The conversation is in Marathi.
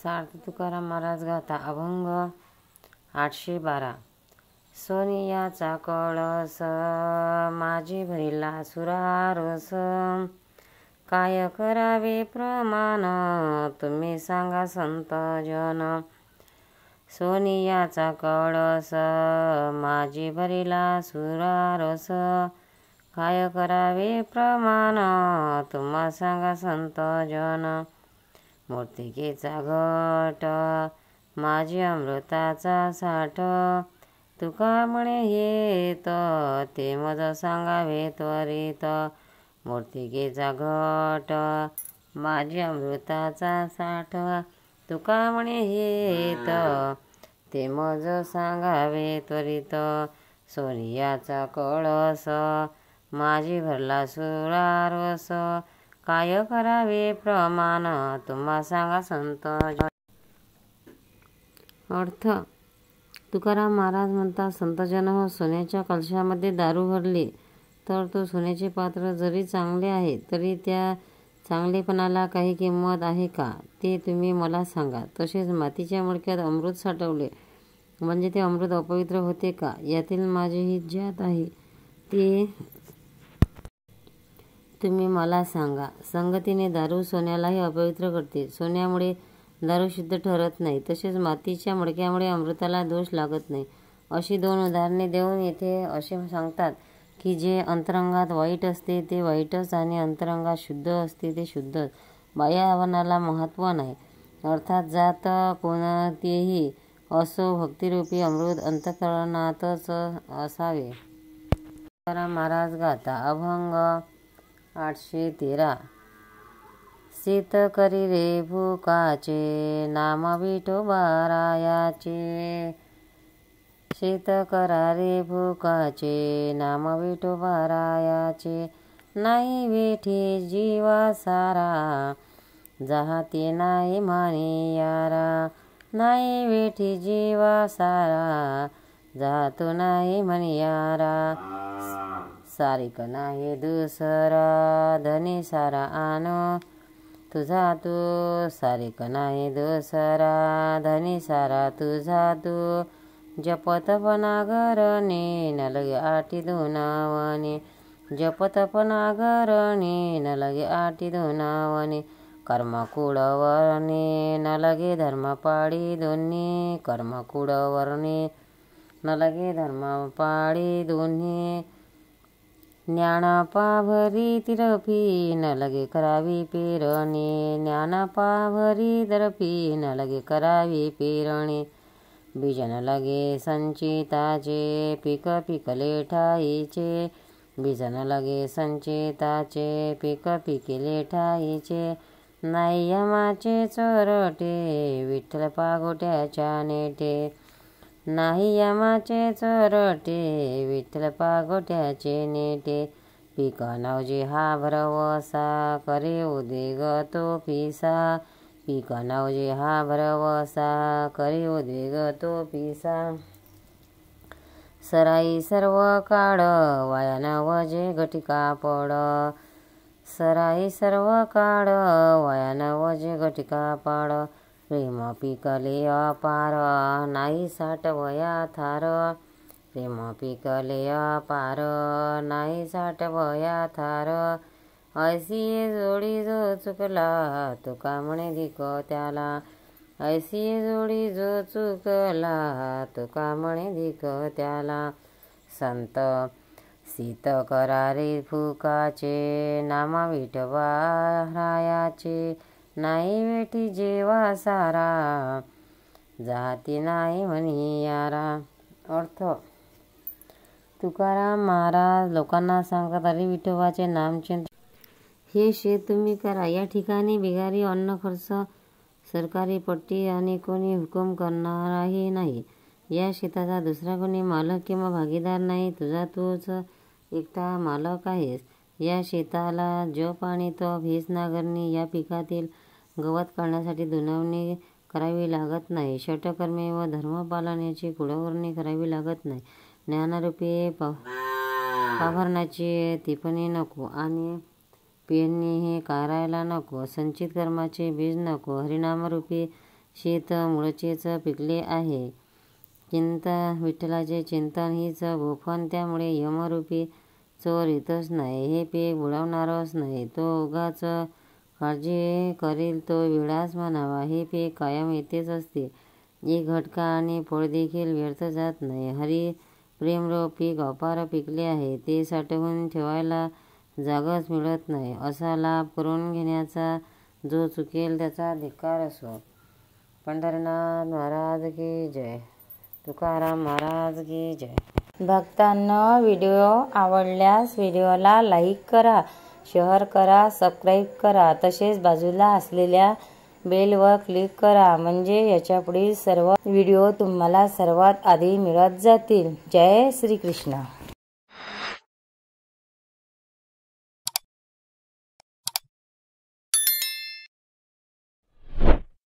याचा अर्थ तुकाराम महाराज गाता अभंग 812. सोनियाचा कळस माझी भरिला सुरारस, काय करावे प्रमाण तुम्ही सांगा संत जन. सोनियाचा कळस माझी भरिला सुरारस, काय करावे प्रमाण तुम्हा सांगा संत जन. मूर्तिकेचा घट माझी अमृताचा साठ, तुका म्हणे हेत ते मज सांगावे त्वरित. मूर्तिकेचा घट माझी अमृताचा साठ, तुका म्हणे हेत ते मज सांगावे त्वरित. सोनियाचा कळस माझी भरला सुरारस, काय करावे प्रमाण तुम्हा सांगा संत जन. अर्थ तुकाराम महाराज म्हणतात, संतजन हो, सोन्याच्या कलशामध्ये दारू भरली तर तो सोन्याचे पात्र जरी चांगले आहे तरी त्या चांगलेपणाला काही किंमत आहे का ते तुम्ही मला सांगा. तसेच मातीच्या मडक्यात अमृत साठवले म्हणजे ते अमृत अपवित्र होते का, यातील माझी ही ज्ञात आहे ते तुम्ही मला सांगा. संगतीने दारू सोन्यालाही अपवित्र करते. सोन्यामुळे दारू शुद्ध ठरत नाही, तसेच मातीच्या मडक्यामुळे अमृताला दोष लागत नाही. अशी दोन उदाहरणे देऊन येथे असे सांगतात की जे अंतरंगात वाईट असते ते वाईटच आणि अंतरंगात शुद्ध असते ते शुद्धच. बाह्य आवरणाला महत्त्व नाही. अर्थात जात कोणतेही असो, भक्तिरूपी अमृत अंतःकरणातच असावे. तुकाराम महाराज गाता अभंग 813. शीत करी रे भुकाचे नाम विठोबारायाचे, शीत करा रे भुकाचे नाम विठोबारायाचे. नाही वेठी जीवा सारा जाहते नाही म्हणे यारा, नाही वेठी जीवा सारा जातो नाही म्हणे यारा. सारिक नाही दुसरा धनी सारा आनो तुझा तू, सारिक नाही दुसरा धनी सारा तुझा तू. जपतपनागरणे न लगे आटी धुनावणे, जपतपनागरणे न लगे आटी धुनावणे. कर्मकुळवरणे न लगे धर्मपाळी दोन्ही, कर्मकुळवरणे न लगे धर्मपाळी दोन्ही. ज्ञानापाभरी तिरपी न लगे करावी पेरणे, ज्ञानापाभरी तिरपी न लगे करावी पेरणे. बीज न लगे संचिताचे पीक पिकले ठाईचे, बीज न लगे संचिताचे पीक पिकले ठाईचे. नाही यमाचे चोरटे विठ्ठल पागोट्याच्या नेटे, नाही यमाचे चोरटे विठ्ठल पागोट्याचे नेटे. पीक नवजे हा भरवसा करे उद्वेग तो पिसा, पीक नवजे हा भरवसा करे उद्वेग तो पिसा. सराई सर्व काळ वाया नवजे घटिका पड, सराई सर्व काळ वाया नवजे घटिका पाड. प्रेम पिकले अपार नाही साठवया थार, प्रेम पिकले अपार नाही साठवया थार. ऐसी जोडी जो चुकला तुका म्हणे धिक त्याला, ऐसी जोडी जो चुकला तुका म्हणे धिक त्याला. संत शीत करा रे फुकाचे नाम विठोबारायाचे, नाही वेठी जेवा सारा जाती नाही म्हणी यारा. अर्थ तुकाराम महाराज लोकांना सांगतात, अरे विठोबाचे नामचिंतन हे शेत तुम्ही करा. या ठिकाणी बिगारी अन्न खर्च, सरकारी पट्टी आणि कोणी हुकूम करणाराही नाही. या शेताचा दुसरा कोणी मालक किंवा भागीदार नाही, तुझा तूच एकटा मालक आहेस. या शेताला जप आणि तप हीच नांगरणी. या पिकातील गवत काढण्यासाठी धुनवणी करावी लागत नाही. षटकर्मे व धर्मपालनाची कुळवरणी करावी लागत नाही. ज्ञानरूपी पाभरणाची टिपणी नको आणि पेरणी हे करायला नको. संचित कर्माचे बीज नको. हरिनामरूपी शेत मुळचेच पिकले आहे. विठ्ठलाचे चिंतन हीच बोफण, त्यामुळे यमरूपी चोर येतच नाही. हे पीक बुडवणारच नाही, तो उगाच काळजी करील तो विडाच म्हणावा. हे पीक कायम येतेच असते. एक घटका आणि फळ देखील व्यर्थ जात नाही. हरी प्रेमरूप पीक अपार पिकले आहे, ते साठवून ठेवायला जागाच मिळत नाही. असा लाभ करून घेण्याचा जो चुकेल त्याचा धिक्कार असो. पंढरीनाथ महाराज की जय. तुकाराम महाराज की जय. भक्तांनो, व्हिडिओ आवडल्यास व्हिडिओला लाईक करा, शेअर करा, सबस्क्राईब करा. तसेच बाजूला असलेल्या बेलवर क्लिक करा, म्हणजे याच्यापुढील सर्व व्हिडिओ तुम्हाला सर्वात आधी मिळत जातील. जय श्री कृष्ण.